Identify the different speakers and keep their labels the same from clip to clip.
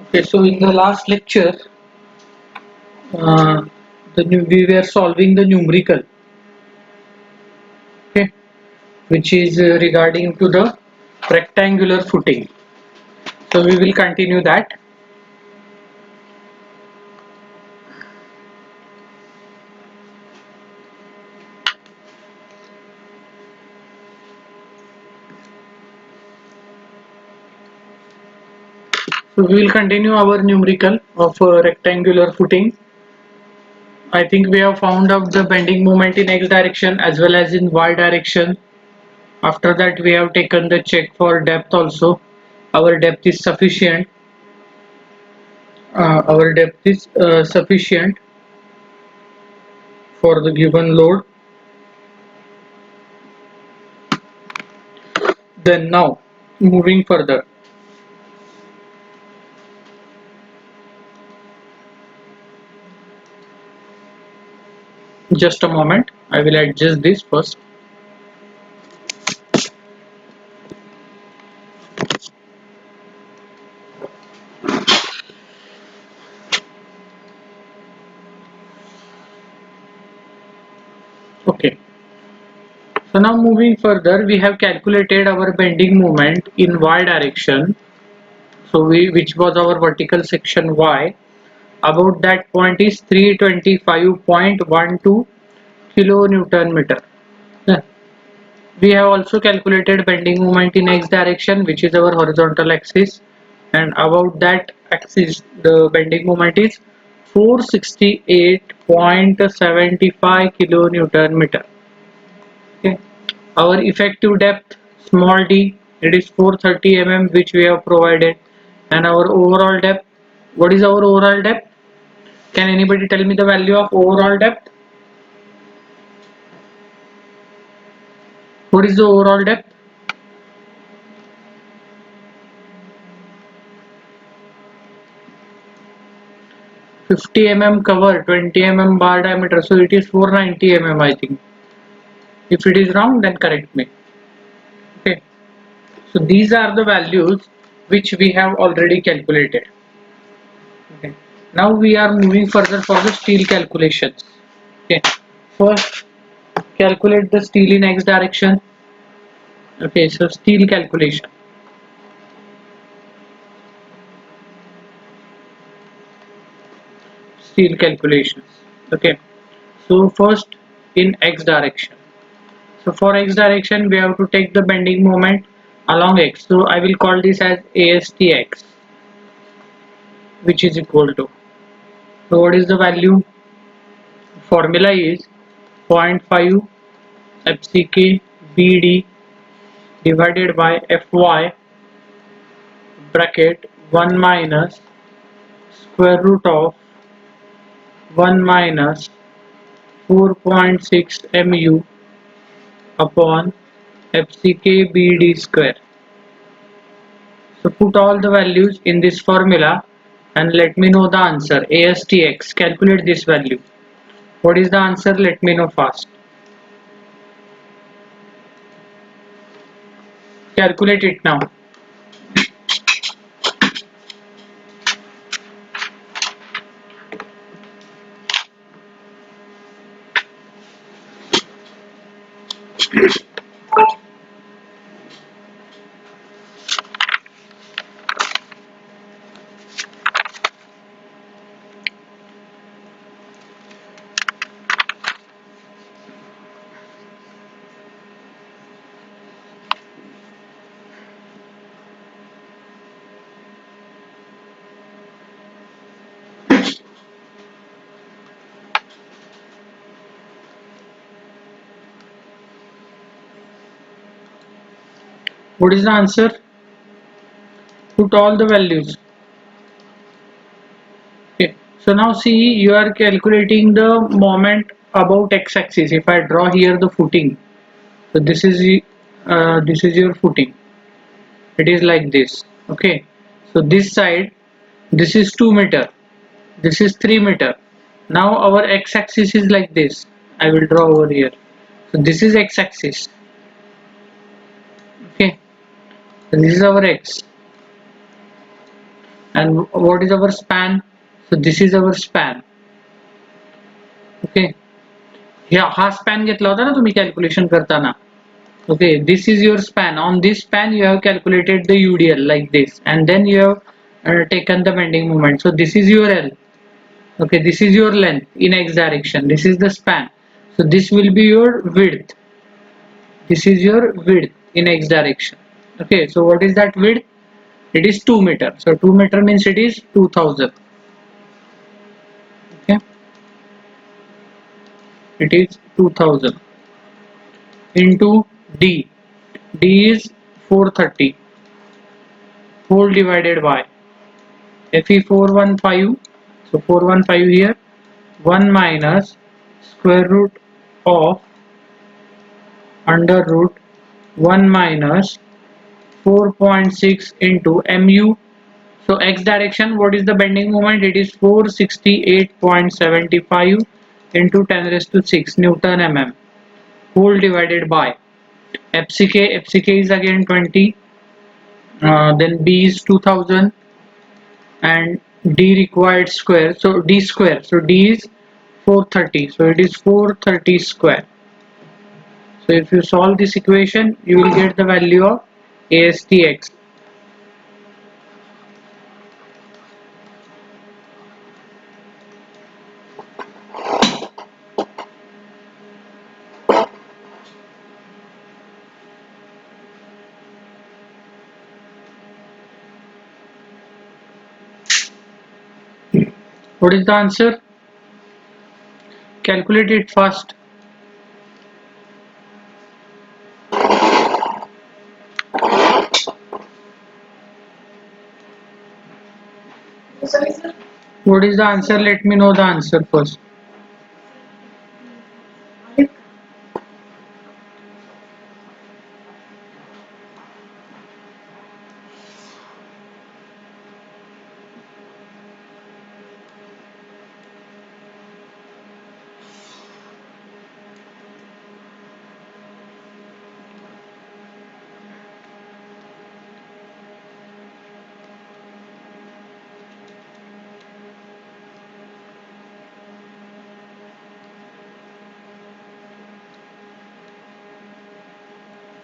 Speaker 1: Okay, so in the last lecture, uh, we were solving the numerical, okay, which is regarding to the rectangular footing. So we will continue that. So we will continue our numerical of rectangular footing. I think we have found out the bending moment in x direction as well as in y direction. After that, we have taken the check for depth also. Our depth is sufficient. Sufficient for the given load. Then now, moving further. Just a moment. I will adjust this first. Okay. So now moving further, we have calculated our bending moment in y direction. So which was our vertical section y. About that point is 325.12 kilonewton meter. Yeah. We have also calculated bending moment in x direction, which is our horizontal axis, and about that axis the bending moment is 468.75 kilonewton meter. Okay. Our effective depth, small d, it is 430 mm, which we have provided, and our overall depth, what is our overall depth? Can anybody tell me the value of overall depth? What is the overall depth? 50 mm cover, 20 mm bar diameter, so it is 490 mm, I think. If it is wrong, then correct me. Okay, so these are the values which we have already calculated. Okay, now we are moving further for the steel calculations. Okay, first calculate the steel in x direction. Okay, so steel calculation. Steel calculations. Okay, so first in x direction. So for x direction, we have to take the bending moment along x. So I will call this as ASTX, which is equal to. So what is the value? Formula is 0.5 FCK BD divided by FY bracket 1 minus square root of 1 minus 4.6 mu upon FCK BD square. So put all the values in this formula and let me know the answer. ASTX, calculate this value. What is the answer? Let me know fast. Calculate it now. What is the answer? Put all the values. Okay. So now see, you are calculating the moment about x-axis. If I draw here the footing, so this is your footing. It is like this. Okay. So this side, this is 2 meter. This is 3 meter. Now our x-axis is like this. I will draw over here. So this is x-axis. Okay, so this is our x. And what is our span? So this is our span. Okay, yeah, हा span घेतला होता ना तुम्ही calculation करताना. Okay, this is your span. On this span you have calculated the UDL like this, and then you have taken the bending moment. So this is your L. Okay, this is your length in x direction. This is the span. So this will be your width. This is your width in x direction. Okay, so what is that width? It is 2 meter. So 2 meter means it is 2000. Okay, it is 2000 into d. D is 430 whole divided by Fe 415. So 415 here, 1 minus square root of under root 1 minus 4.6 into mu. So x direction, what is the bending moment? It is 468.75 into 10 raised to 6 Newton mm whole divided by FCK is again 20, then B is 2000, and D required square, so D square, so D is 430, so it is 430 square. So if you solve this equation, you will get the value of ASTX. What is the answer? Calculate it fast. What is the answer? Let me know the answer first.
Speaker 2: Alif.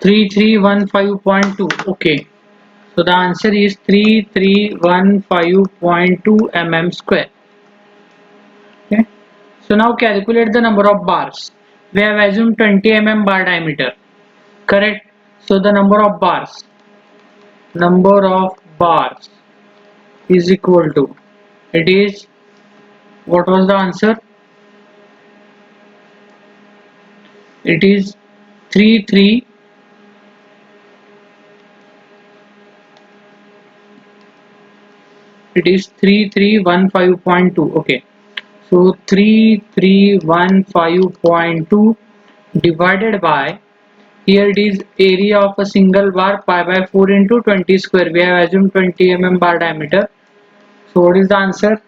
Speaker 1: 3315.2. Okay, so the answer is 3315.2 mm square. Okay, so now calculate the number of bars. We have assumed 20 mm bar diameter, correct? So the number of bars is equal to, it is, what was the answer? It is 33, it is 3315.2. Okay, so 3315.2 divided by, here it is area of a single bar, pi by 4 into 20 square. We have assumed 20 mm bar diameter. So what is the answer?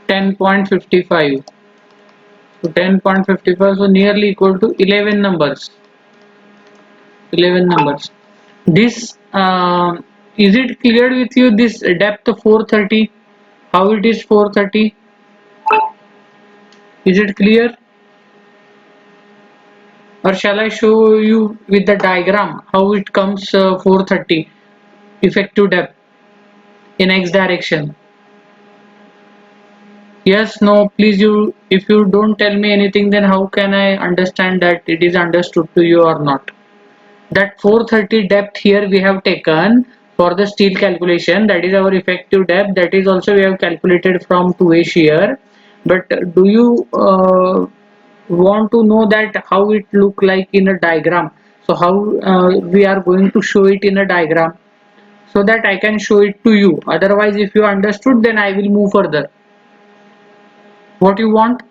Speaker 1: Ten point 55. So 10.55, so nearly equal to 11 numbers. 11 numbers. This is it clear with you, this depth 430? How it is 430? Is it clear? Or shall I show you with the diagram how it comes 430 effective depth in x direction? Yes, no, please, you, if you don't tell me anything, then how can I understand that it is understood to you or not? That 430 depth here we have taken for the steel calculation, that is our effective depth, that is also we have calculated from 2A shear. But do you want to know that how it look like in a diagram? So how we are going to show it in a diagram, so that I can show it to you. Otherwise, if you understood, then I will move further. what you want?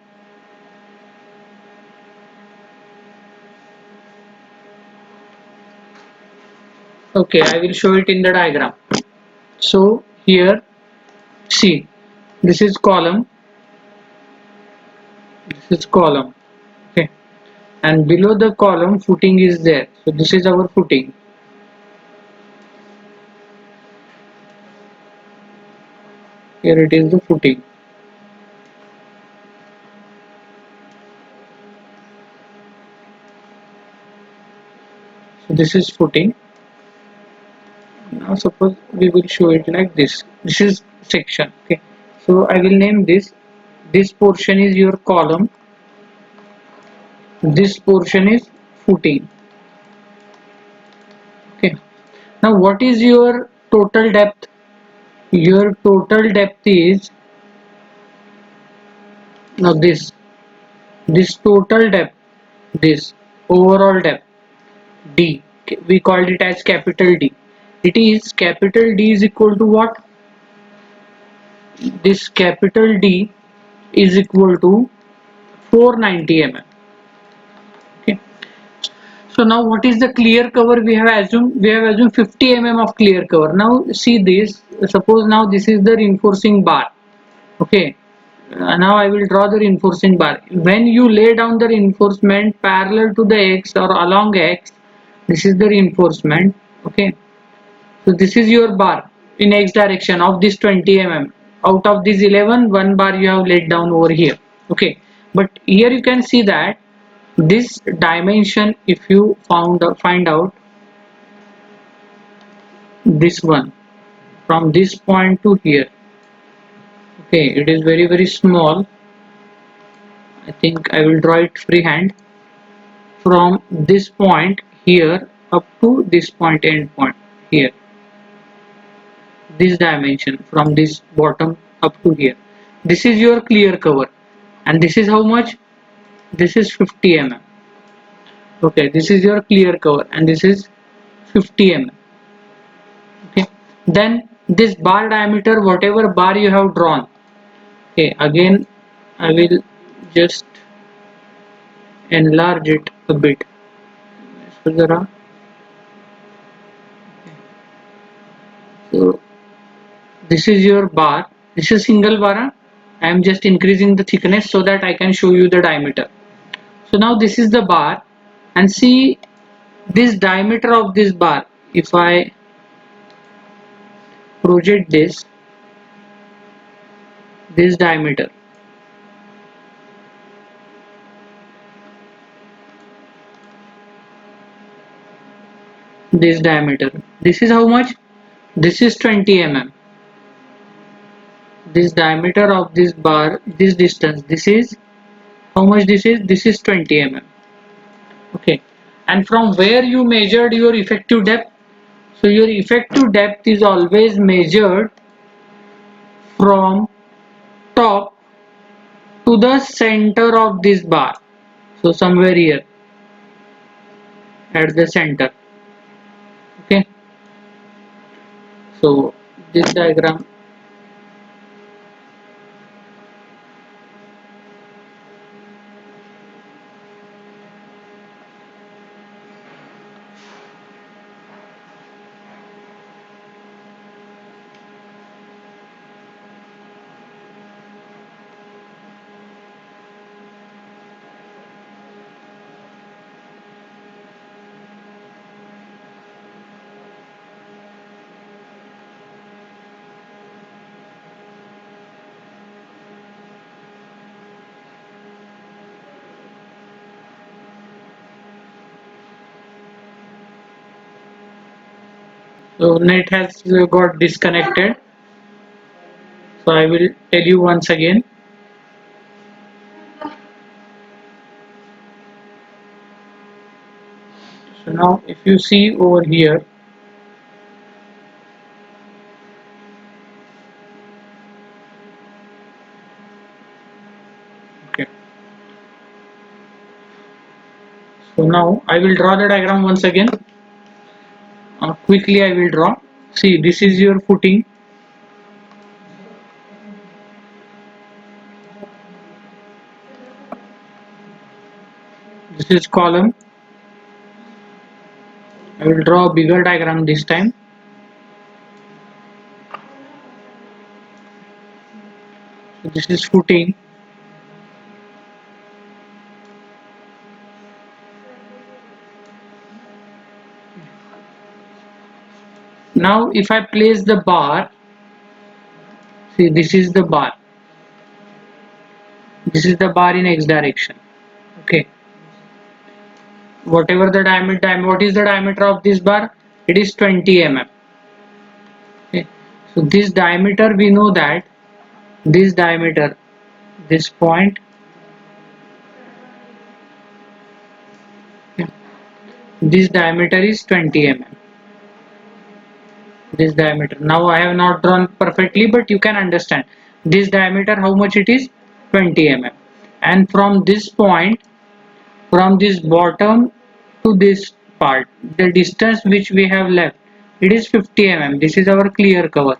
Speaker 1: Okay, I will show it in the diagram. So here, see, this is column, this is column, okay, and below the column footing is there. So this is our footing. Here it is the footing. So this is footing. Now suppose we will show it like this. This is section. Okay. So I will name this. This portion is your column. This portion is footing. Okay. Now what is your total depth? Your total depth is now this total depth, this overall depth D. We called it as capital D. It is capital D is equal to what? This capital D is equal to 490 mm. Okay. So now what is the clear cover we have assumed? We have assumed 50 mm of clear cover. Now see this. Suppose now this is the reinforcing bar. Okay. Now I will draw the reinforcing bar. When you lay down the reinforcement parallel to the X or along X, this is the reinforcement. Okay. So this is your bar in X direction of this 20 mm. Out of this 11, one bar you have laid down over here. Okay. But here you can see that this dimension, if you find out this one from this point to here, okay, it is very small. I think I will draw it freehand from this point here up to this point, end point here, this dimension from this bottom up to here. This is your clear cover, and this is how much? This is 50 mm. Okay, this is your clear cover, and this is 50 mm. Okay, then this bar diameter, whatever bar you have drawn, okay, again I will just enlarge it a bit. So this is your bar, this is single bar. I am just increasing the thickness so that I can show you the diameter. So now this is the bar, and see this diameter of this bar. If I project this diameter, this is how much? This is 20 mm. This diameter of this bar, this distance, this is how much? This is 20 mm. Okay, and from where you measured your effective depth? So your effective depth is always measured from top to the center of this bar. So somewhere here at the center. Okay, so this diagram. So net has got disconnected. So I will tell you once again. So now if you see over here, okay. So now I will draw the diagram once again. Quickly I will draw. See, this is your footing. This is column. I will draw a bigger diagram this time. So this is footing. Now if I place the bar, see this is the bar. This is the bar in x direction. Okay. Whatever the diameter, what is the diameter of this bar? It is 20 mm. Okay. So this diameter, we know that this diameter, this point, okay, this diameter is 20 mm. This diameter. Now I have not drawn perfectly, but you can understand. This diameter, how much it is? 20 mm. And from this point, from this bottom to this part, the distance which we have left, it is 50 mm. This is our clear cover.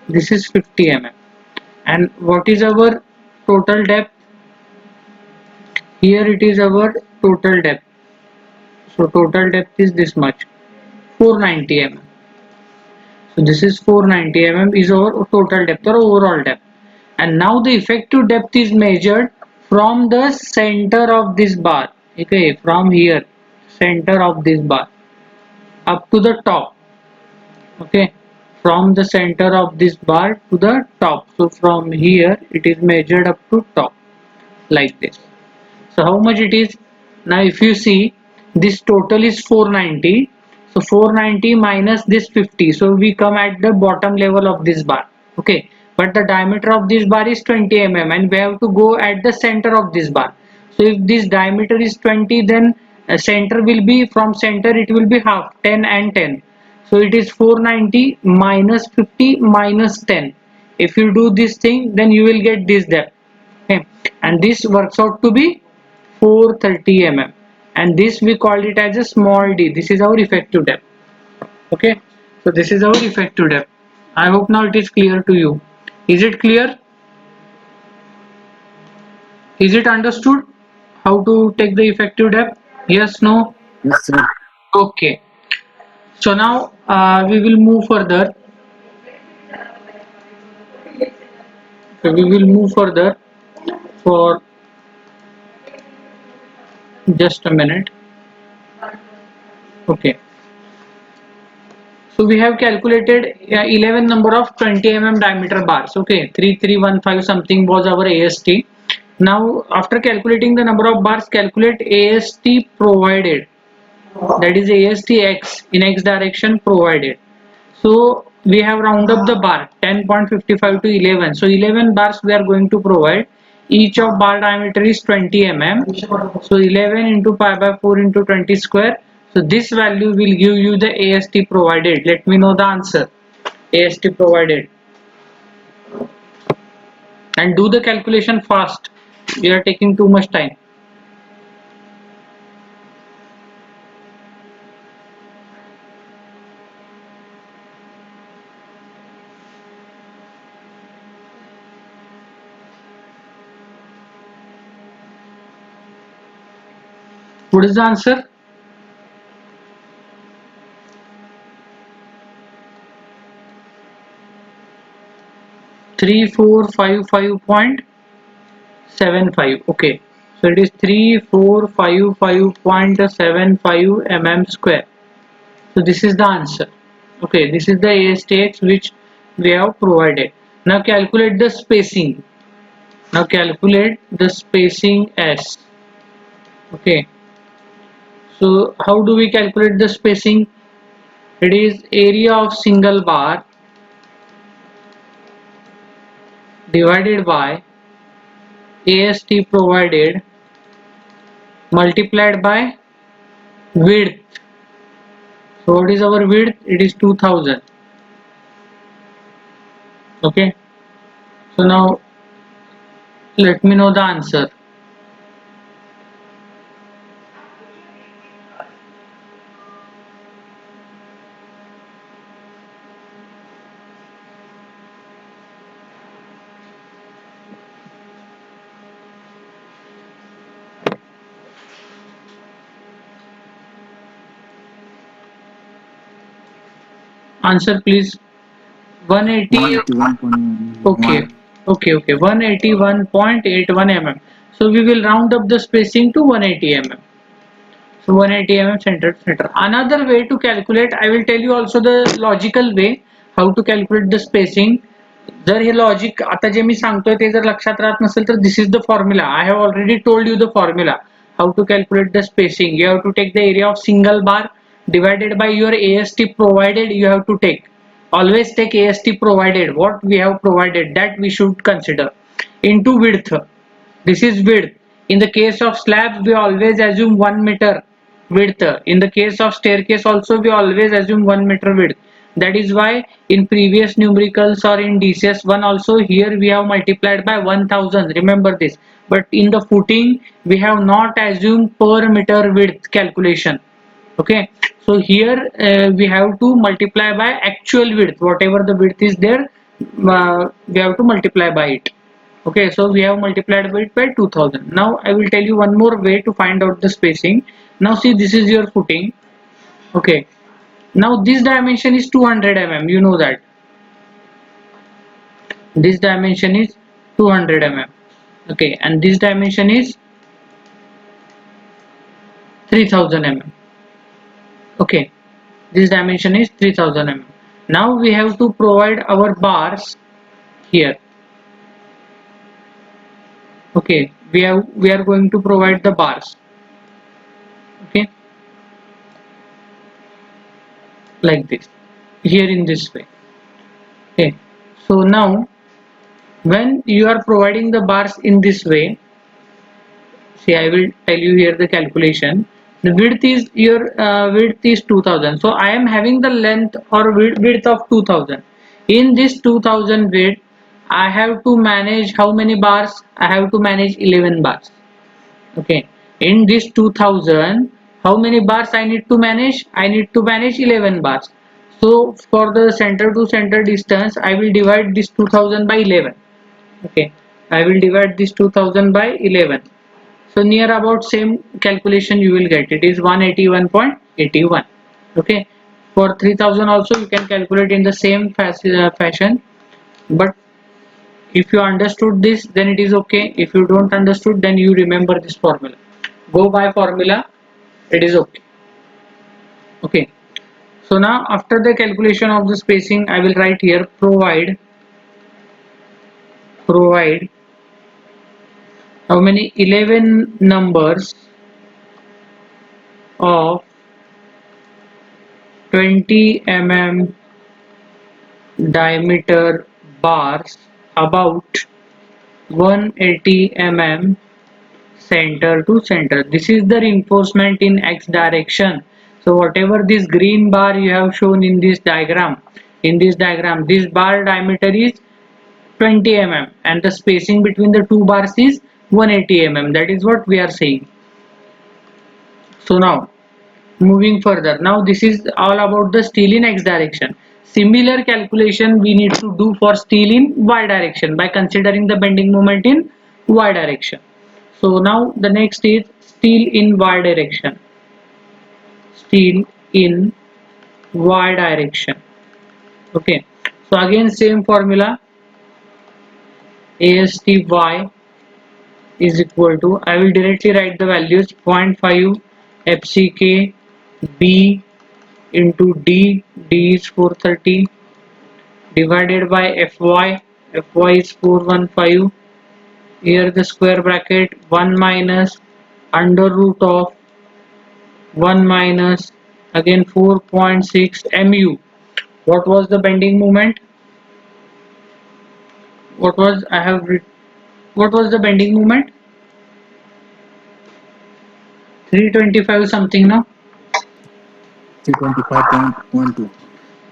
Speaker 1: This is 50 mm. And what is our total depth? Here it is our total depth. So total depth is this much, 490 mm. So this is 490 mm is our total depth or overall depth. And now the effective depth is measured from the center of this bar. Okay, from here, center of this bar up to the top. Okay, from the center of this bar to the top. So from here it is measured up to top like this. So how much it is? Now if you see, this total is 490. So 490 minus this 50. So we come at the bottom level of this bar. Okay. But the diameter of this bar is 20 mm and we have to go at the center of this bar. So if this diameter is 20, then center will be, from center it will be half, 10 and 10. So it is 490 minus 50 minus 10. If you do this thing, then you will get this depth. Okay. And this works out to be 430 mm, and this we call it as a small d. This is our effective depth. Okay, so this is our effective depth. I hope now it is clear to you. Is it clear? Is it understood how to take the effective depth? Yes, no?
Speaker 2: Yes, sir.
Speaker 1: Okay, so now we will move further. So we will move further for just a minute. Okay, so we have calculated 11 number of 20 diameter bars. Okay, 3315 something was our AST. Now after calculating the number of bars, calculate AST provided, that is AST x in x direction provided. So we have round up the bar 10.55 to 11. So 11 bars we are going to provide. Each of bar diameter is 20 mm. So 11 into pi by 4 into 20 square. So this value will give you the AST provided. Let me know the answer. AST provided. And do the calculation fast. We are taking too much time. What is the answer? 3455.75. Okay, so it is 3455.75 mm square. So this is the answer. Okay, this is the ASTX which we have provided. Now calculate the spacing. Now calculate the spacing S. Okay, so how do we calculate the spacing? It is area of single bar divided by AST provided multiplied by width. So what is our width? It is 2000. Okay, so now let me know the answer. Answer please. 180.
Speaker 2: 181.1.
Speaker 1: Okay, okay. 181.81 mm. So we will round up the spacing to 180 mm. So 180 mm center to center. Another way to calculate, I will tell you also the logical way how to calculate the spacing. जर हे logic आता जे मी सांगतोय ते जर लक्षात राहत नसेल तर this is the formula. I have already told you the formula how to calculate the spacing. You have to take the area of single bar divided by your AST provided. You have to take, always take AST provided, what we have provided that we should consider, into width. This is width. In the case of slabs we always assume 1 meter width. In the case of staircase also we always assume 1 meter width. That is why in previous numericals or in DCS 1 also, here we have multiplied by 1000. Remember this. But in the footing we have not assumed per meter width calculation. Okay, so here we have to multiply by actual width, whatever the width is there, we have to multiply by it. Okay, so we have multiplied by it by 2000. Now I will tell you one more way to find out the spacing. Now see, this is your footing. Okay, now this dimension is 200 mm, you know that this dimension is 200 mm. Okay, and this dimension is 3000 mm. Okay, this dimension is 3000 mm. Now we have to provide our bars here. Okay, we are going to provide the bars. Okay, like this, here in this way. Okay, so now when you are providing the bars in this way, see, I will tell you here the calculation. The width is your width is 2000. So I am having the length or width of 2000. In this 2000 width, I have to manage how many bars? I have to manage 11 bars. Okay, in this 2000, how many bars I need to manage? I need to manage 11 bars. So for the center to center distance, I will divide this 2000 by 11. Okay, I will divide this 2000 by 11. So near about same calculation you will get. It is 181.81. Okay, for 3000 also you can calculate in the same fashion. But if you understood this, then it is okay. If you don't understood, then you remember this formula. Go by formula, it is okay. Okay, so now after the calculation of the spacing, I will write here provide how many 11 numbers of 20 mm diameter bars about 180 mm center to center. This is the reinforcement in x direction. So whatever this green bar you have shown in this diagram, this bar diameter is 20 mm and the spacing between the two bars is 180 mm. That is what we are saying. So now moving further, now this is all about the steel in x direction. Similar calculation we need to do for steel in y direction by considering the bending moment in y direction. So now the next is steel in y direction. Steel in y direction. Okay, so again same formula, ASTY is equal to, I will directly write the values, 0.5 FCK B into D is 430 divided by Fy is 415. Here the square bracket 1 minus under root of 1 minus again 4.6 mu. What was the bending moment? What was what was the bending moment? 325 something now.
Speaker 2: 325.12.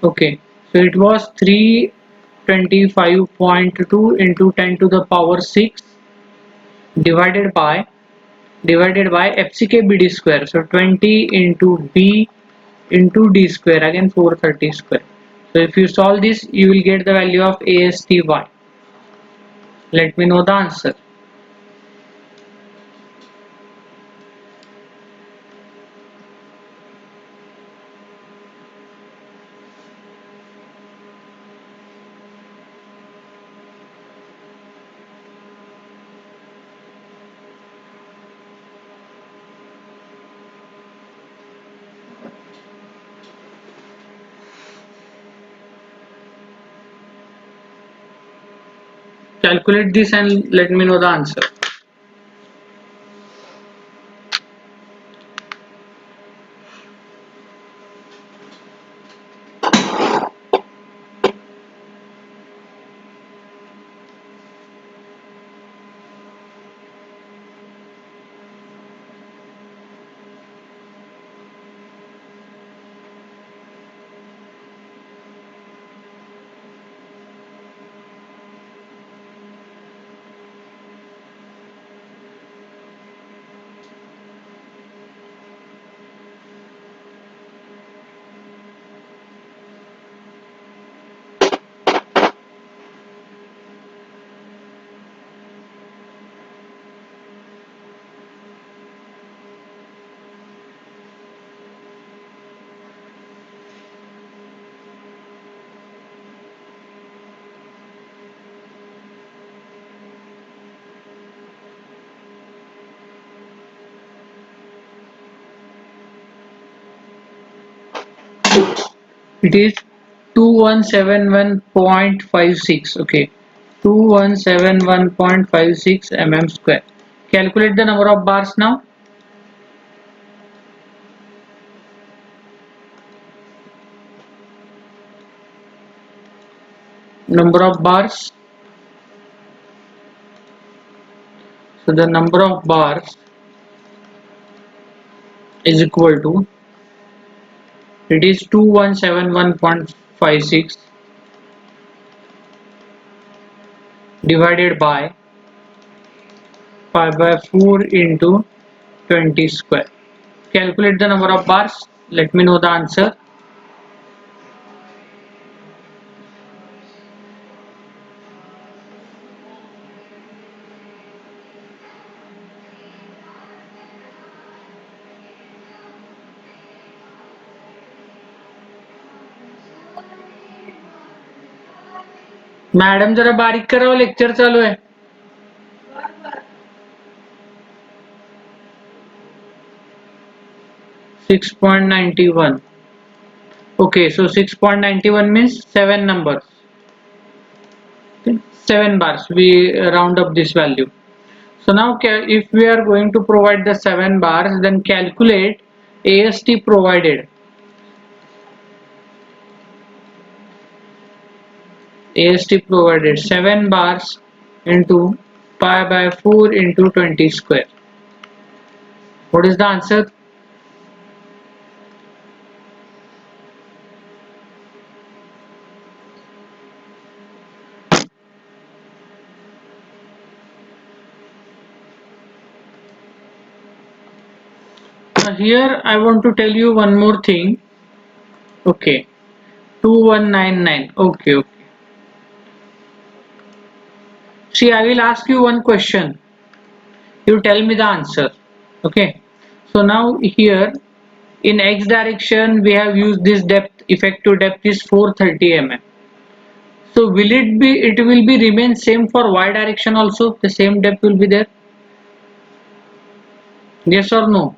Speaker 1: Okay, so it was 325.2 into 10 to the power 6 divided by FCK BD square. So 20 into B into D square, again 430 square. So if you solve this, you will get the value of ASTY. Let me know the answer. Calculate this and let me know the answer. It is 2171.56. Okay, 2171.56 mm square. Calculate the number of bars now. Number of bars. So the number of bars is equal to, it is 2171.56 divided by pi by 4 into 20 square. Calculate the number of bars. Let me know the answer. Madam जरा बारीक कराओ, lecture चालू है. 6.91. Okay, so 6.91 means 7 numbers. Okay, 7 bars. We round up this value. So now if we are going to provide the 7 bars, then calculate AST provided. AST provided 7 bars into pi by 4 into 20 square. What is the answer? Here I want to tell you one more thing. Okay, 2199. Okay. See, I will ask you one question. You tell me the answer. Okay. So now here in x direction we have used this depth. Effective depth is 430 mm. So it will be remain same for y direction also? The same depth will be there? Yes or no?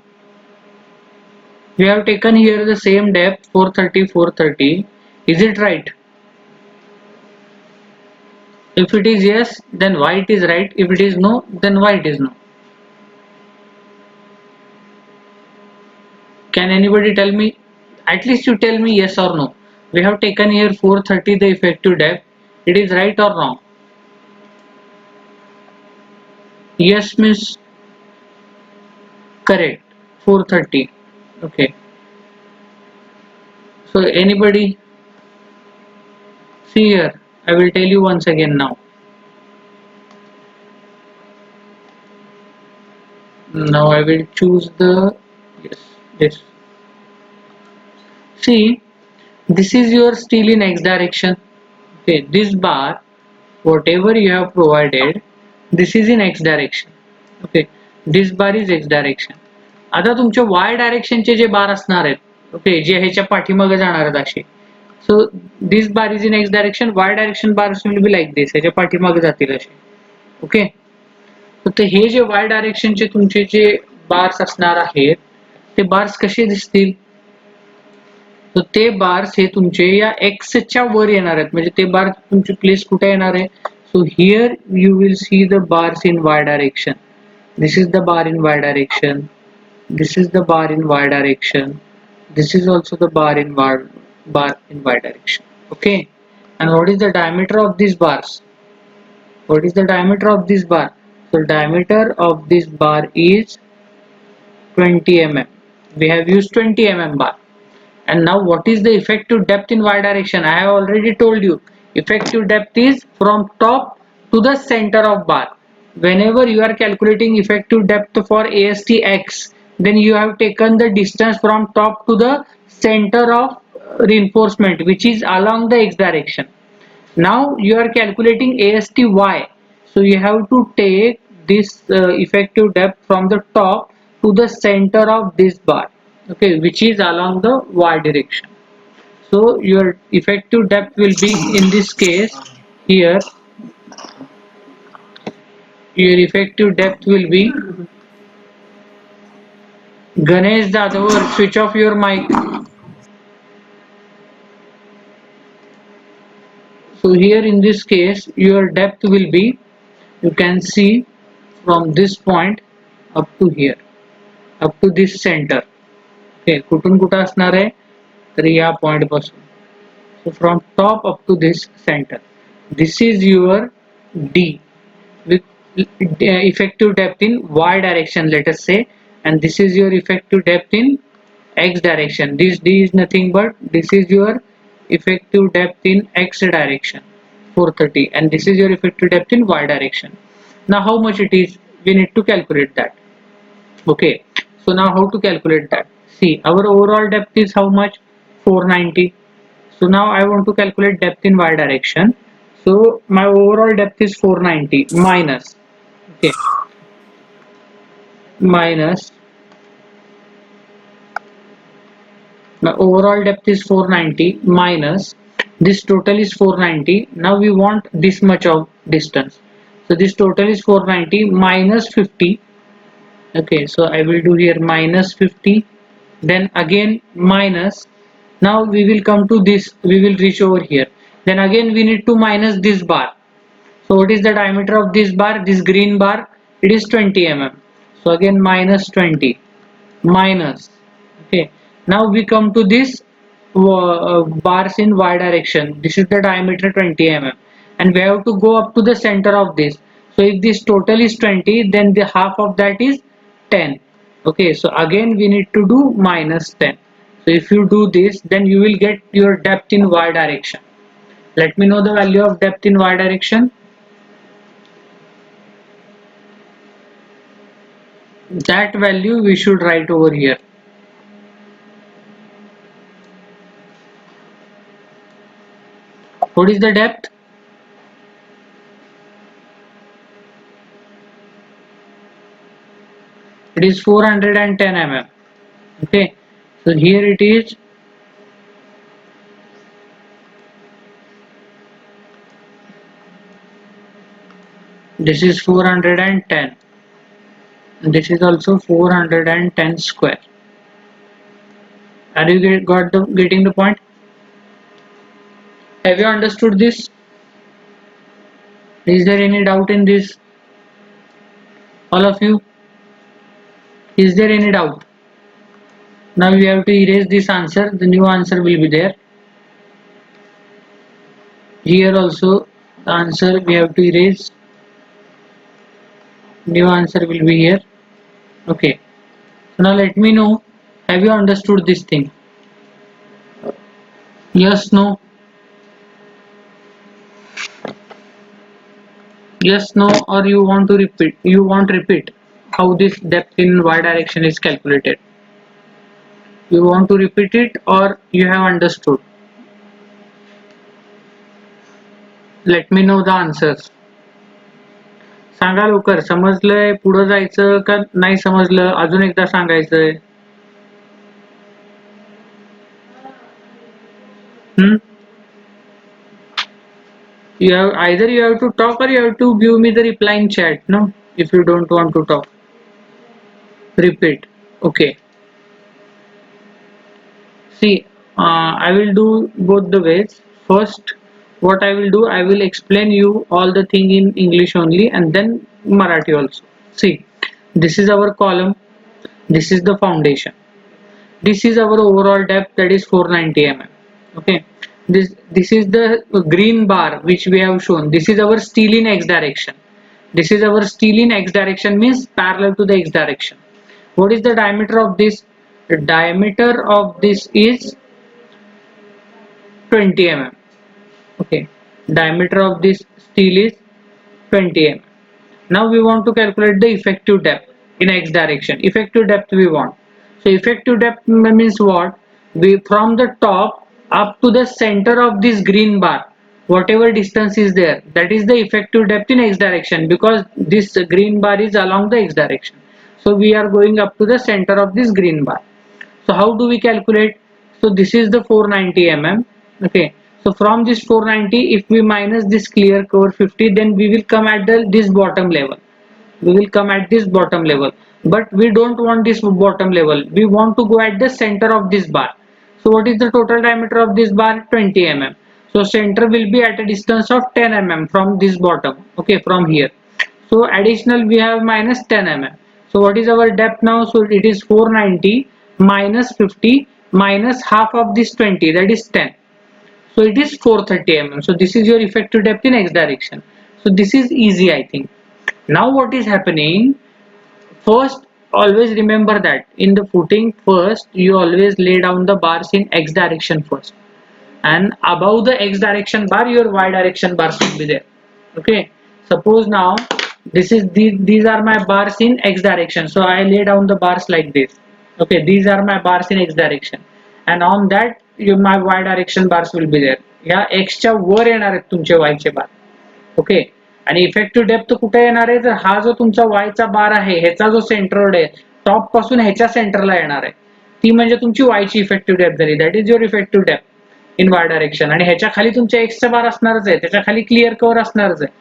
Speaker 1: We have taken here the same depth 430. Is it right? If it is yes, then why it is right. If it is no, then why it is no. Can anybody tell me? At least you tell me yes or no. We have taken here 430 the effective depth. It is right or wrong? Yes means correct. 430. Okay. So anybody? See here. I will tell you once again now. Now I will choose the yes. See, this is your still in x direction. Okay, this bar, whatever you have provided, this is in x direction. Okay, this bar is x direction. आता तुमचे y direction चे जे बार असणार आहेत, okay, जे ह्याच्या पाठीमागे जाणार आहेत असे. So this bar is in x direction, y direction bars will be like this. ह्याच्या पाठीमागे जातील असे. ओके. तर हे जे y direction चे तुमचे जे बार्स असणार आहेत, ते बार्स कसे दिसतील? तर ते बार्स हे तुमचे या x च्या वर येणार आहेत. म्हणजे ते बार तुमची प्लेस कुठे येणार आहे? So here you will see the bars in y direction. This is the bar in y direction. This is the bar in y direction. This is also the bar in y direction. Okay. And what is the diameter of these bars? What is the diameter of this bar? So diameter of this bar is 20 mm. We have used 20 mm bar. And now what is the effective depth in y direction? I have already told you. Effective depth is from top to the center of bar. Whenever you are calculating effective depth for AST X, then you have taken the distance from top to the center of reinforcement, which is along the X direction. Now you are calculating ASTY, so you have to take this effective depth from the top to the center of this bar, okay, which is along the y direction. So your effective depth will be, in this case here, your effective depth will be, Ganesh Jadhav, switch off your mic. So here in this case your depth will be, you can see, from this point up to here, up to this center. Okay, कुठून कुठं असणार आहे, तर या point पासून. So from top up to this center, this is your D with effective depth in y direction, let us say, and this is your effective depth in x direction. This D is nothing but this is your effective depth in x direction, 430, and this is your effective depth in y direction. Now how much it is, we need to calculate that. Okay, so now how to calculate that? See, our overall depth is how much? 490. So now I want to calculate depth in y direction. So my overall depth is 490 minus, okay, minus, my overall depth is 490 minus this total is 490. Now we want this much of distance. So this total is 490 minus 50. Okay, so I will do here minus 50, then again minus. Now we will come to this, we will reach over here, then again we need to minus this bar. So what is the diameter of this bar, this green bar? It is 20 mm. So again minus 20 minus, okay, now we come to this bars in y direction. This is the diameter 20 mm, and we have to go up to the center of this. So if this total is 20, then the half of that is 10. Okay, so again we need to do minus 10. So if you do this, then you will get your depth in y direction. Let me know the value of depth in y direction. That value we should write over here. What is the depth? It is 410 mm. Okay, so here it is, this is 410, this is also 410 square. Are you getting the point? Have you understood this? Is there any doubt in this, all of you? Is there any doubt? Now we have to erase this answer, the new answer will be there. Here also the answer we have to erase, new answer will be here. Okay, so now let me know, have you understood this thing? Yes, no? Yes, no, or you want to repeat, you want repeat how this depth in y direction is calculated? You want to repeat it or you have understood? Let me know the answers. सांगा लवकर, समजलंय, पुढे जायचं का नाही समजलं, अजून एकदा सांगायचंय? You have, either you have to talk or you have to give me the reply in chat, no? If you don't want to talk, repeat. Okay, see, I will do both the ways. First, what I will do, I will explain you all the thing in English only and then Marathi also. See, this is our column, this is the foundation, this is our overall depth, that is 490 mm. Okay, this is the green bar which we have shown. This is our steel in x direction. This is our steel in x direction, means parallel to the x direction. What is the diameter of this? The diameter of this is 20 mm. Okay, diameter of this steel is 20 mm. Now we want to calculate the effective depth in x direction. Effective depth we want. So effective depth means what? We from the top up to the center of this green bar, whatever distance is there, that is the effective depth in x direction, because this green bar is along the x direction. So we are going up to the center of this green bar. So how do we calculate? So this is the 490 mm. Okay, so from this 490, if we minus this clear cover 50, then we will come at this bottom level. We will come at this bottom level, but we don't want this bottom level. We want to go at the center of this bar. So what is the total diameter of this bar? 20 mm. So center will be at a distance of 10 mm from this bottom. Okay, from here. So additional we have minus 10 mm. So what is our depth now? So it is 490 minus 50 minus half of this 20, that is 10. So it is 430 mm. So this is your effective depth in x direction. So this is easy, I think. Now what is happening? First, always remember that in the footing, first you always lay down the bars in x direction first, and above the x direction bar your y direction bars will be there. Okay, suppose now this is these are my bars in x direction, so I lay down the bars like this. Okay, these are my bars in x direction, and on that my y direction bars will be there. या x च्या वर येणार आहेत तुमचे y चे बार. Okay, आणि effective depth कुठे येणार आहे? तर हा जो तुमचा y चा बार आहे, ह्याचा जो सेंट्रोइड आहे, टॉप पासून ह्याच्या सेंटरला येणार आहे, ती म्हणजे तुमची y ची इफेक्टिव्ह डेप्थ झाली. That is your effective depth in y direction. आणि ह्याच्या खाली तुमच्या x चा बार असणारच आहे, त्याच्या खाली क्लिअर कव्हर असणारच आहे,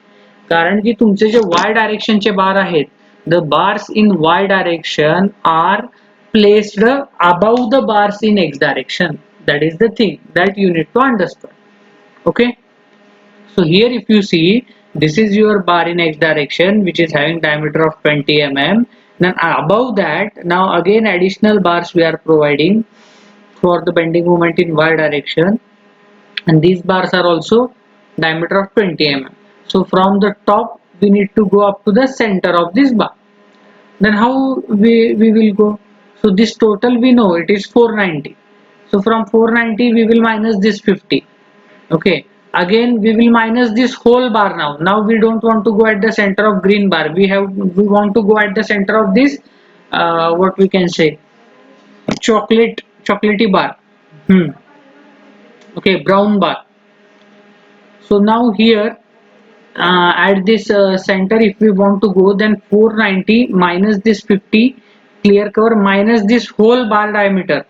Speaker 1: कारण की तुमचे जे y डायरेक्शनचे बार आहेत, the bars in y direction are placed above the bars in x direction. That is the thing that you need to understand. Okay, so here if you see, this is your bar in x direction which is having diameter of 20 mm. Then above that, now again additional bars we are providing for the bending moment in y direction, and these bars are also diameter of 20 mm. So from the top we need to go up to the center of this bar. Then how we will go? So this total we know it is 490. So from 490 we will minus this 50. Okay, again we will minus this whole bar. Now we don't want to go at the center of green bar, we want to go at the center of this what we can say, chocolatey bar. Okay, brown bar. So now here at this center, if we want to go, then 490 minus this 50 clear cover minus this whole bar diameter,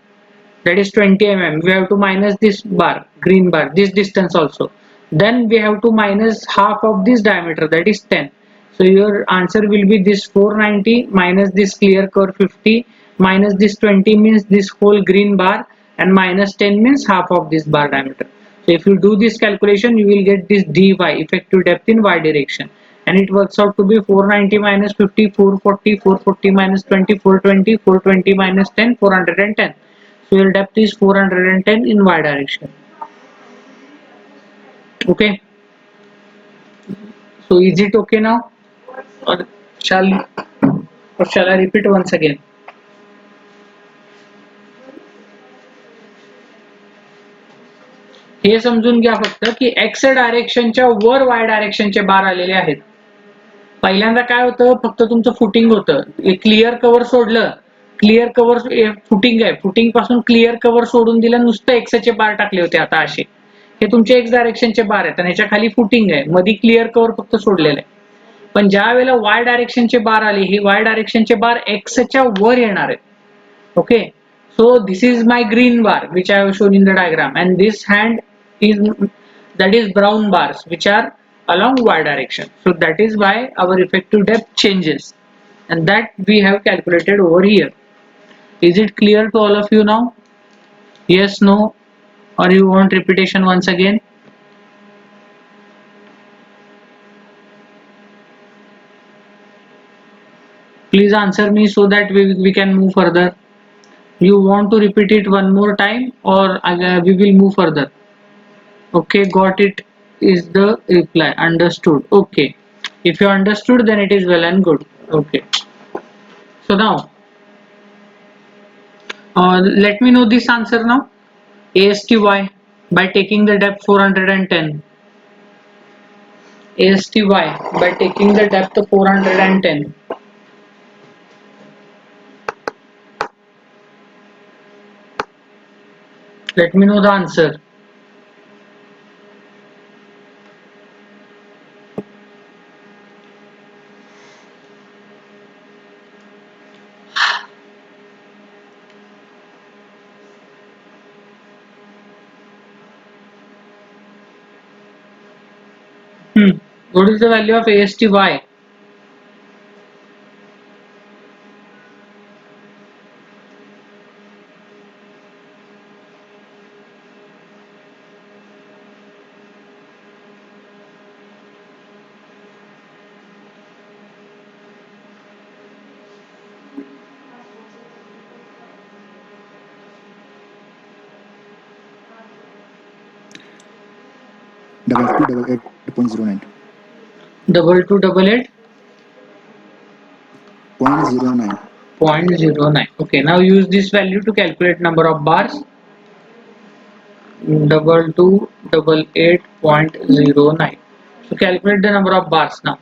Speaker 1: that is 20 mm. We have to minus this bar, green bar, this distance also. Then we have to minus half of this diameter, that is 10. So your answer will be this 490 minus this clear cover 50 minus this 20 means this whole green bar, and minus 10 means half of this bar diameter. So if you do this calculation, you will get this dy, effective depth in y direction, and it works out to be 490 minus 50, 440, 440 minus 20, 420, 420 minus 10, 410. So your depth is 410 in y direction. Okay, so is it okay now, or shall I repeat once again? हे समजून घ्या फक्त की x डायरेक्शनच्या वर y डायरेक्शनचे बार आलेले आहेत. पहिल्यांदा काय होतं, फक्त तुमचं फुटिंग होतं, क्लिअर कव्हर सोडलं, क्लिअर कव्हर फुटिंग आहे, फुटिंग पासून क्लिअर कव्हर सोडून दिलं, नुसतं x चे बार टाकले होते. आता असे हे तुमचे x डायरेक्शनचे बार आहेत, आणि ह्याच्या खाली फुटिंग आहे, मध्ये क्लिअर कव्हर फक्त सोडलेलं आहे. पण ज्या वेळेला y डायरेक्शनचे बार आले, हे y डायरेक्शनचे बार x च्या वर येणार आहेत. Okay, so this is my green bar which I have shown in the diagram, and this hand is, that is brown bars which are along y direction. So that is why our effective depth changes, and that we have calculated over here. Is it clear to all of you now? Yes, no, or you want repetition once again? Please answer me so that we can move further. You want to repeat it one more time or we will move further? Okay, got it is the reply. Understood. Okay. If you understood, then it is well and good. Okay. So now, let me know this answer now. ASTY by taking the depth 410. ASTY by taking the depth 410. Let me know the answer. What is the value of ASTY?
Speaker 2: Double 288.09.
Speaker 1: 2288.
Speaker 2: 0.09.
Speaker 1: 0.09. Okay, now use this value to calculate number of bars. 2288.09. So calculate the number of bars now.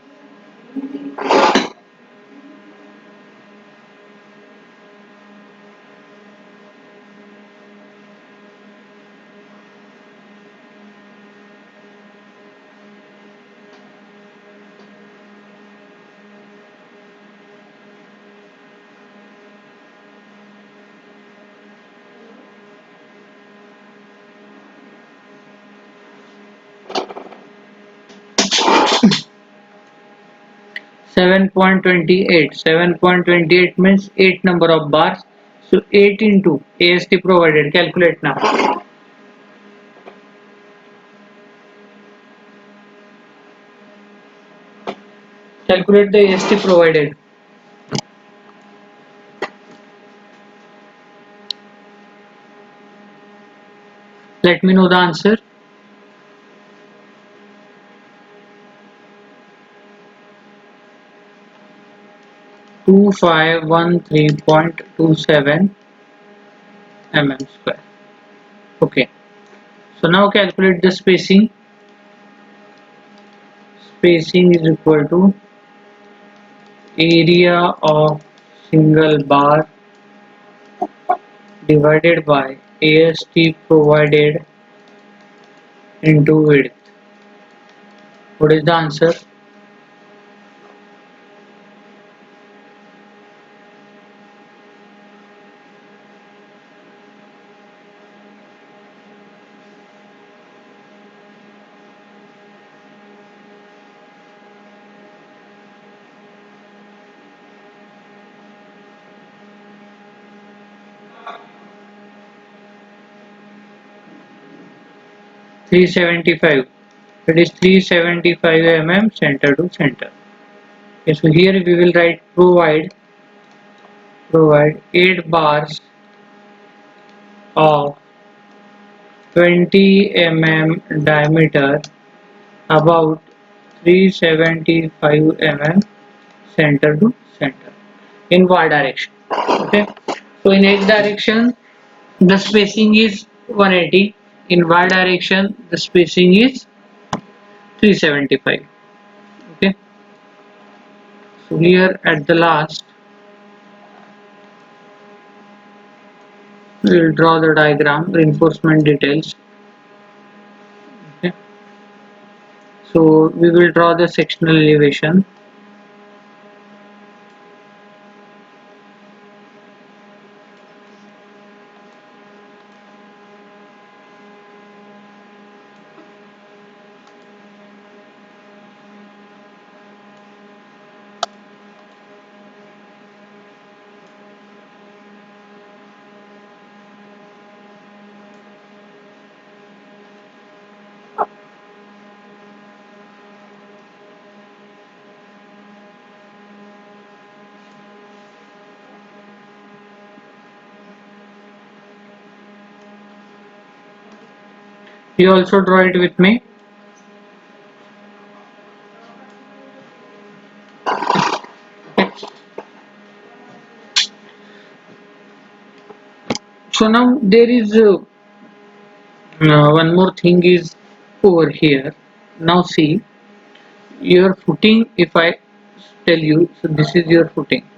Speaker 1: Seven point 28. 7.28 means 8 number of bars. So 8 into AST provided. Calculate now. Calculate the AST provided. Let me know the answer. 2513.27 mm square. Okay. So now calculate the spacing. Spacing is equal to area of single bar divided by AST provided into width. What is the answer? 375. It is 375 mm center to center. Okay, so here we will write provide 8 bars of 20 mm diameter about 375 mm center to center in y direction. Okay, so in x direction the spacing is 180, in y direction the spacing is 375. Okay, so here at the last we will draw the diagram, reinforcement details. Okay, so we will draw the sectional elevation. You also draw it with me. So now there is one more thing is over here. Now see your footing. If I tell you, so this is your footing.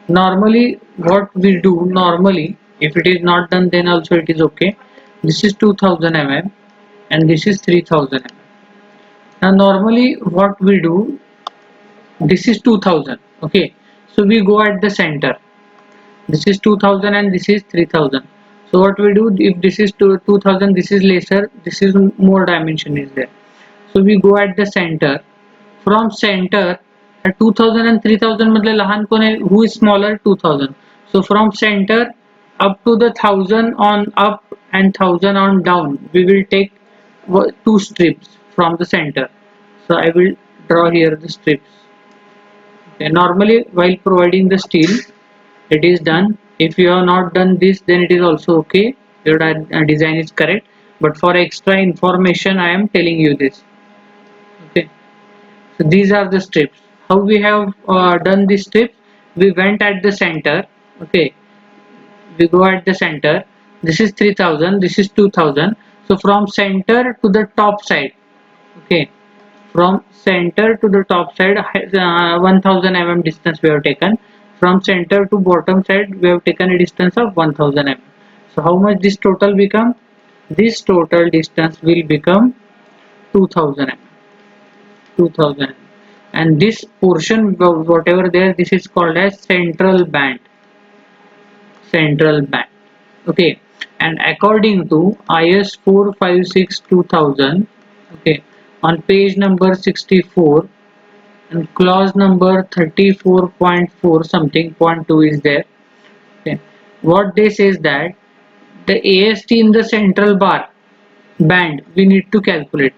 Speaker 1: Normally, what we do normally, if it is not done, then also it is okay. This is 2000 mm and this is 3000 mm. Now normally what we do, this is 2000. Okay, so we go at the center. This is 2000 and this is 3000. So what we do, if this is 2000, this is lesser, this is more dimension is there. So we go at the center. From center, 2000 and 3000 madle lahan kon hai, who is smaller? 2000. So from center up to the 1000 on up and 1000 on down, we will take two strips from the center. So I will draw here the strips. Okay. Normally while providing the steel, it is done. If you have not done this, then it is also okay, your design is correct, but for extra information I am telling you this. Okay, so these are the strips. How we have done these strips? We went at the center. Okay, we go at the center. This is 3000, this is 2000. So from center to the top side, okay, from center to the top side, 1000 mm distance we have taken. From center to bottom side we have taken a distance of 1000 mm. So how much this total become? This total distance will become 2000 mm. 2000 mm. And this portion whatever there, this is called as central band. Central band. Okay, and according to IS 456 2000, okay, on page number 64 and clause number 34.4 something point 2 is there. Okay, what they says that the AST in the central bar band we need to calculate.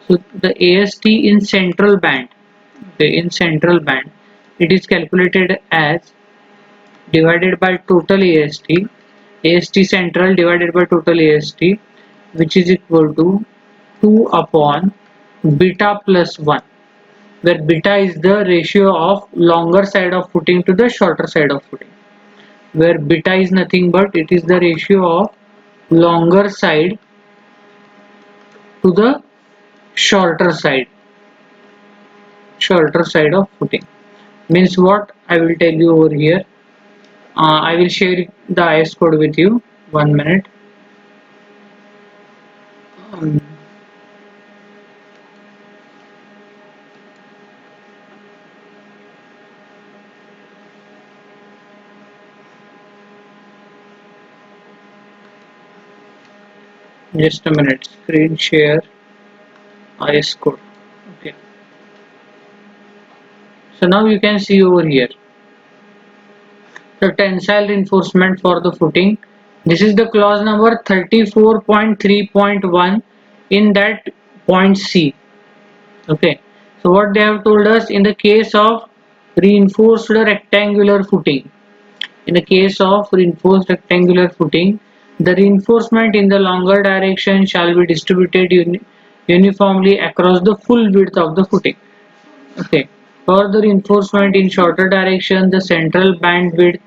Speaker 1: So the AST in central band, okay, in central band, it is calculated as divided by total AST central divided by total AST, which is equal to 2 upon beta plus 1, where beta is the ratio of longer side of footing to the shorter side of footing, where beta is nothing but it is the ratio of longer side to the shorter side of footing. Means what? I will tell you over here. I will share the IS code with you. 1 minute. Um, just a minute. Screen share IS code. Okay. So now you can see over here the tensile reinforcement for the footing. This is the clause number 34.3.1 in that point C. Okay, so what they have told us, in the case of reinforced rectangular footing, in the case of reinforced rectangular footing, the reinforcement in the longer direction shall be distributed uniformly across the full width of the footing. Okay, for the reinforcement in shorter direction, the central band width,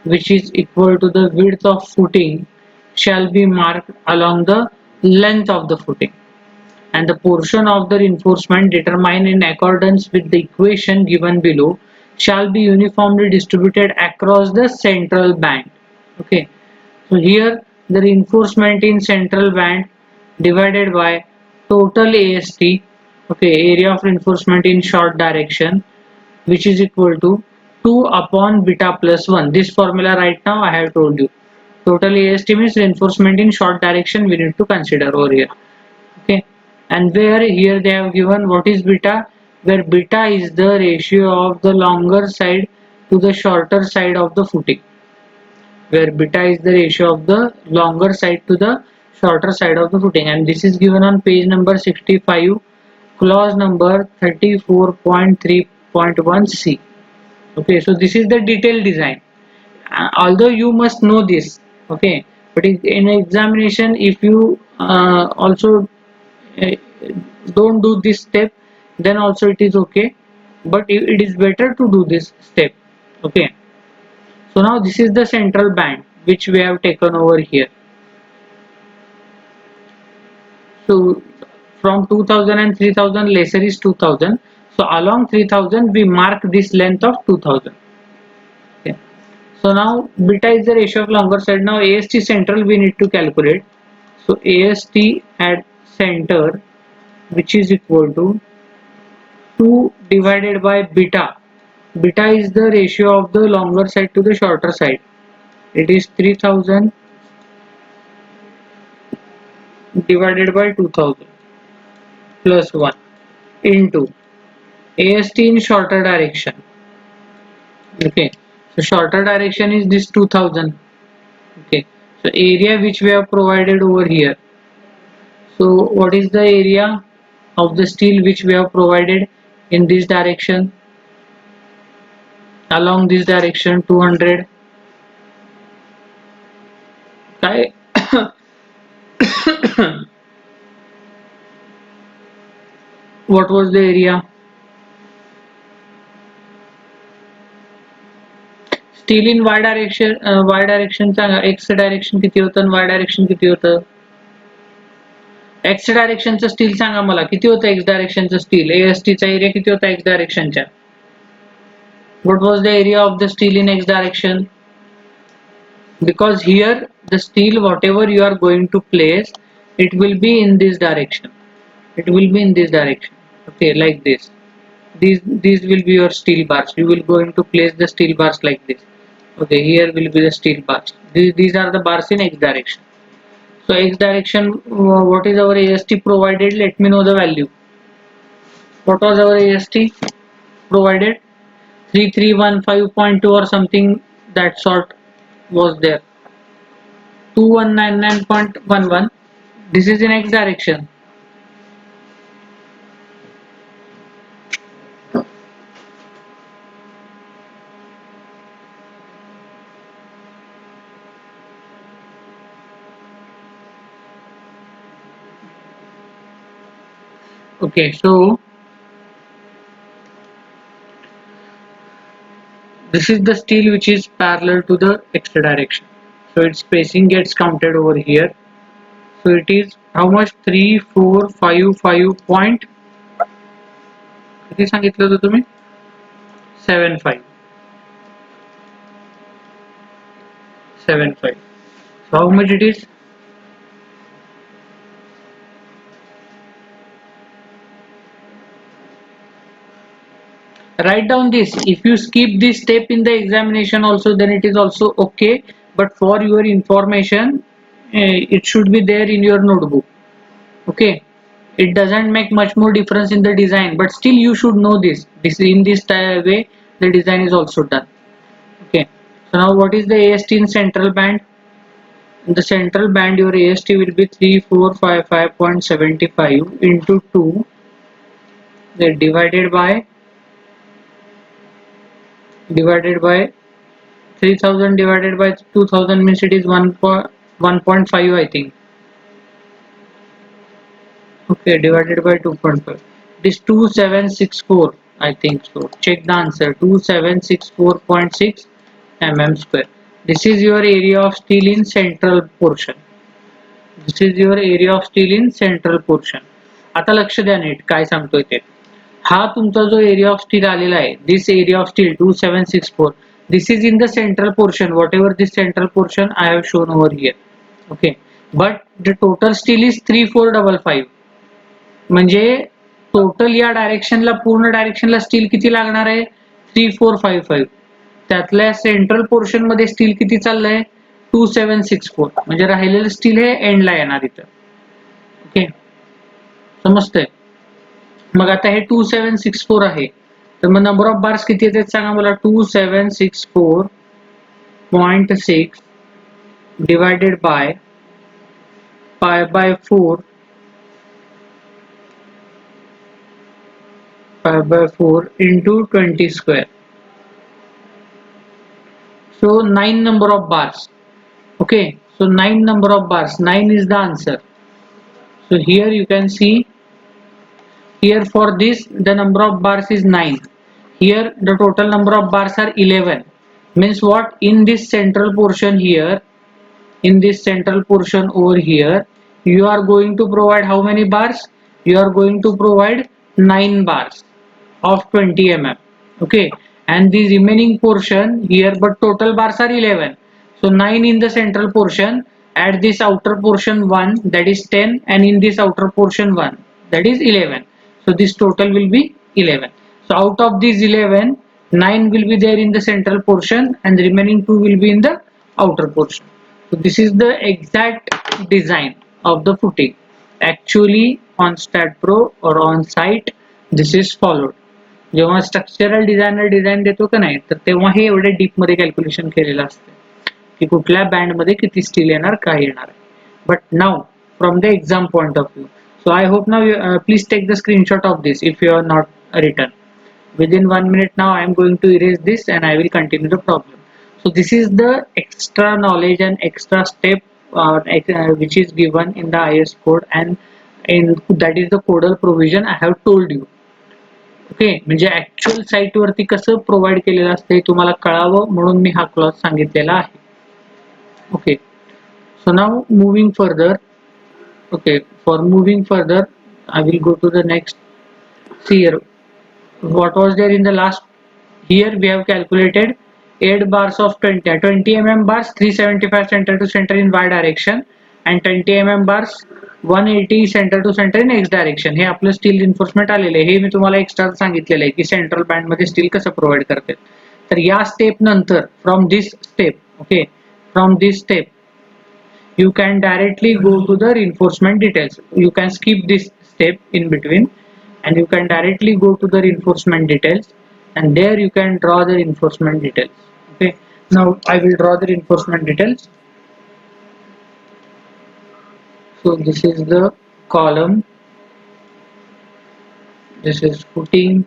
Speaker 1: which is equal to the width of footing, shall be marked along the length of the footing, and the portion of the reinforcement determined in accordance with the equation given below shall be uniformly distributed across the central band. Okay, so here the reinforcement in central band divided by total AST, okay, area of reinforcement in short direction, which is equal to 2 upon beta plus 1. This formula right now I have told you. Total AST means reinforcement in short direction we need to consider over here. Okay, and where here they have given what is beta, where beta is the ratio of the longer side to the shorter side of the footing, where beta is the ratio of the longer side to the shorter side of the footing, and this is given on page number 65 clause number 34.3.1c. Okay, so this is the detailed design. Although you must know this, okay, but in examination if you also uh, don't do this step, then also it is okay, but it is better to do this step. Okay, so now this is the central band which we have taken over here. So from 2000 and 3000 lesser is 2000, so along 3000 we mark this length of 2000. Okay. So now beta is the ratio of longer side. Now AST central we need to calculate. So AST at center, which is equal to 2 divided by beta. Beta is the ratio of the longer side to the shorter side. It is 3000 divided by 2000 plus 1 into AST in shorter direction. Okay, so shorter direction is this 2000. Okay, so area which we have provided over here. So what is the area of the steel which we have provided in this direction? Along this direction 200. Okay. What was the area? Steel in y direction, y direction Sanga, x direction किती होतं आणि y direction किती होतं? x डायरेक्शनचं steel सांगा मला, किती होतं x डायरेक्शनचं steel? AST चा area किती होता x डायरेक्शनच्या? What was the area of the steel in x direction? Because here the steel whatever you are going to place, it will be in this direction. It will be in this direction. Okay, like this. These will be your steel bars. You will going to place the steel bars like this. Okay, here will be the steel bars. These are the bars in x direction. So x direction, what is our AST provided? Let me know the value. What was our AST provided? 3315.2 or something, that sort was there. 2199.11. This is in x direction. Okay, so this is the steel which is parallel to the x direction. So its spacing gets counted over here. So it is how much? 3455 point किती सांगितलं होतं तुम्ही? 75. So how much it is? Write down this. If you skip this step in the examination also, then it is also okay, but for your information, it should be there in your notebook. Okay, it doesn't make much more difference in the design, but still you should know this in this way the design is also done. Okay, so now what is the AST in central band? In the central band your AST will be 3455.75 into 2, then divided by 3000 divided by 2000 means it is 1.5, I think. Okay, divided by 2.5. It is 2764, I think so. Check the answer. 2764.6 mm square. This is your area of steel in central portion. This is your area of steel in central portion. आता लक्ष द्या NEET काय सांगतोय ते. हा तुमचा जो area of steel आलेला आहे, this area of steel 2764, this is in the central portion, whatever this central portion I have shown over here. Okay, but the total steel is 3455. म्हणजे टोटल या डायरेक्शनला, पूर्ण डायरेक्शनला स्टील किती लागणार आहे? 3455. त्यातल्या सेंट्रल पोर्शन मध्ये स्टील किती चाललंय? 2764. म्हणजे राहिलेलं स्टील हे एंडला येणार इथं. ओके, समजतंय? मग आता हे 2764 आहे, तर मग नंबर ऑफ बार्स किती येतात सांगा मला. 2764.6 divided by pi by 4 into 20 square. So 9 number of bars. Okay, so 9 number of bars. 9 is the answer. So here you can see, here for this the number of bars is 9. Here the total number of bars are 11. Means what? In this central portion here, in this central portion over here, you are going to provide how many bars? You are going to provide 9 bars of 20 mm. Okay, and the remaining portion here, but total bars are 11. So 9 in the central portion, at this outer portion 1, that is 10, and in this outer portion 1, that is 11. So this total will be 11. So out of these 11, 9 will be there in the central portion and the remaining 2 will be in the outer portion. So this is the exact design of the footing. Actually on StatPro or on site this is followed. जेव्हा structural designer design देतो का नाही, तर तेव्हा हे एवढे deep मध्ये calculation केलेलं असतं की कुठल्या बँड मध्ये किती स्टील येणार, काय येणार. But now from the exam point of view, so I hope now please take the screenshot of this if you are not written. Within 1 minute now I am going to erase this and I will continue the problem. So this is the extra knowledge and extra step which is given in the IS code, and in that is the codal provision I have told you. Okay, म्हणजे actual site वरती कसं provide केलेलं असतं हे तुम्हाला कळावं म्हणून मी हा clause सांगितलेला आहे. Okay, so now moving further. Okay, for moving further I will go to the next. See here, what was there in the last? Here we have calculated 8 bars of 20 mm bars, 375 center to center in y direction, and 20 mm bars 180 center to center in x direction. हे आपलं steel reinforcement आलेलं आहे. हे मी तुम्हाला extra सांगितलेलं आहे की central band मध्ये steel कसं provide करते. तर या स्टेप नंतर from this step, okay, from this step you can directly go to the reinforcement details. You can skip this step in between and you can directly go to the reinforcement details, and there you can draw the reinforcement details. Okay, now I will draw the reinforcement details. So this is the column, this is footing,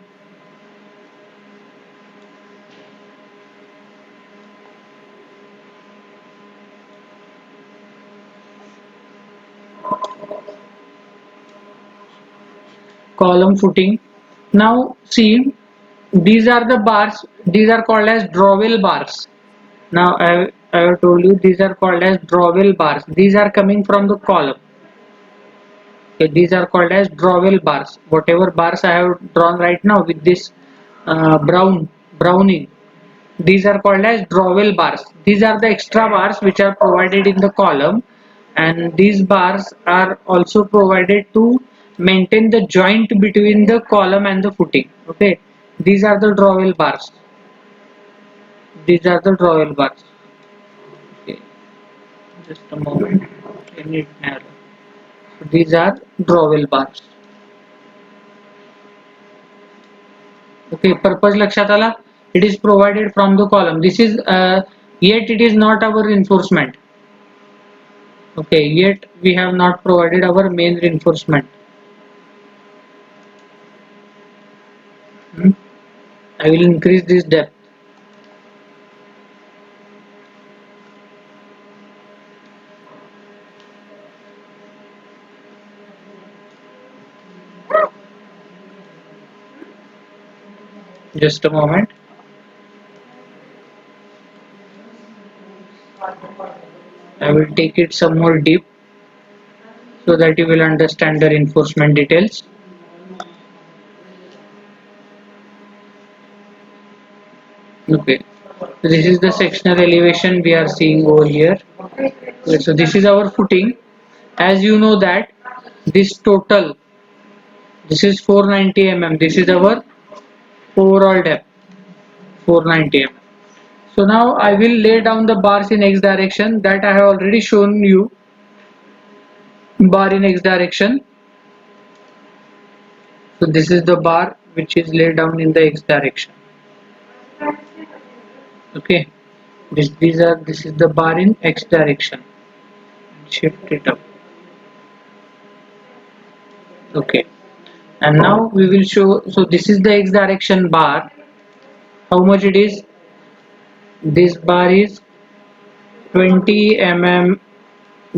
Speaker 1: column, footing. Now see, these are the bars, these are called as drawell bars. Now I have told you these are called as drawell bars. These are coming from the column. Okay, these are called as drawell bars. Whatever bars I have drawn right now with this browning, these are called as drawell bars. These are the extra bars which are provided in the column, and these bars are also provided to maintain the joint between the column and the footing. Okay, these are the drawell bars. These are the drawell bars. Okay, just a moment. I need narrow. These are drawell bars. Okay, purpose lakshat ala. It is provided from the column. This is yet it is not our reinforcement. Okay, yet we have not provided our main reinforcement. I will increase this depth. Just a moment. I will take it some more deep so that you will understand the reinforcement details. Okay, so this is the sectional elevation we are seeing over here. Okay, so this is our footing. As you know that this total, this is 490 mm. This is our overall depth, 490 mm. So now I will lay down the bars in x direction, that I have already shown you. Bar in x direction. So this is the bar which is laid down in the x direction. Okay, this is the bar in x direction. Shift it up. Okay, and now we will show. So this is the x direction bar. How much it is? This bar is 20 mm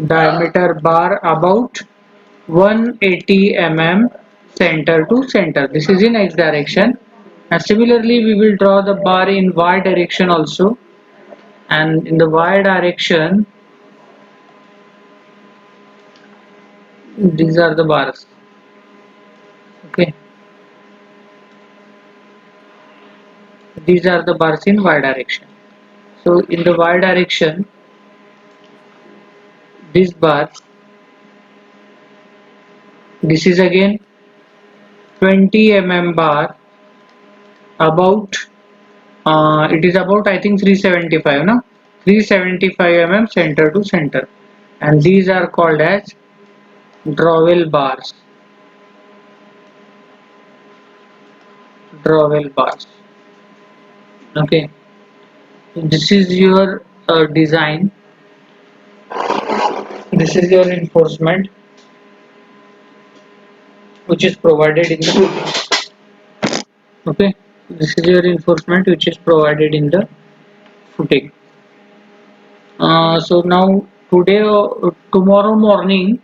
Speaker 1: diameter bar, about 180 mm center to center. This is in x direction, and similarly we will draw the bar in y direction also, and in the y direction these are the bars. Okay, these are the bars in y direction. So in the y direction, this bar, this is again 20 mm bar, about it is about, I think, 375, no, 375 mm center to center, and these are called as drawell bars. Drawell bars. Okay, this is your design. This is your enforcement which is provided in the, okay, this is your enforcement which is provided in the footing. So now today, tomorrow morning,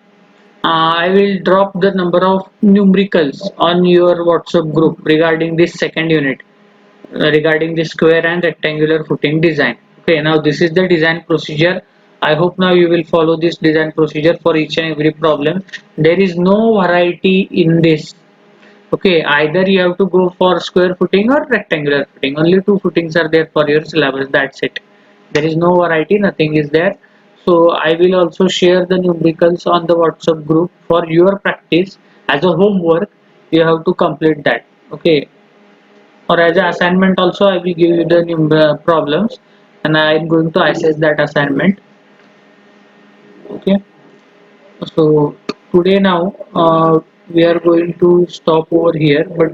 Speaker 1: I will drop the number of numericals on your WhatsApp group regarding this second unit, regarding the square and rectangular footing design. Okay, now this is the design procedure. I hope now you will follow this design procedure for each and every problem. There is no variety in this. Okay, either you have to go for square footing or rectangular footing. Only two footings are there for your syllabus. That's it. There is no variety, nothing is there. So I will also share the numericals on the WhatsApp group for your practice as a homework. You have to complete that. Okay, or as an assignment also I will give you the problems, and I am going to assess that assignment. Okay, so today now we are going to stop over here, but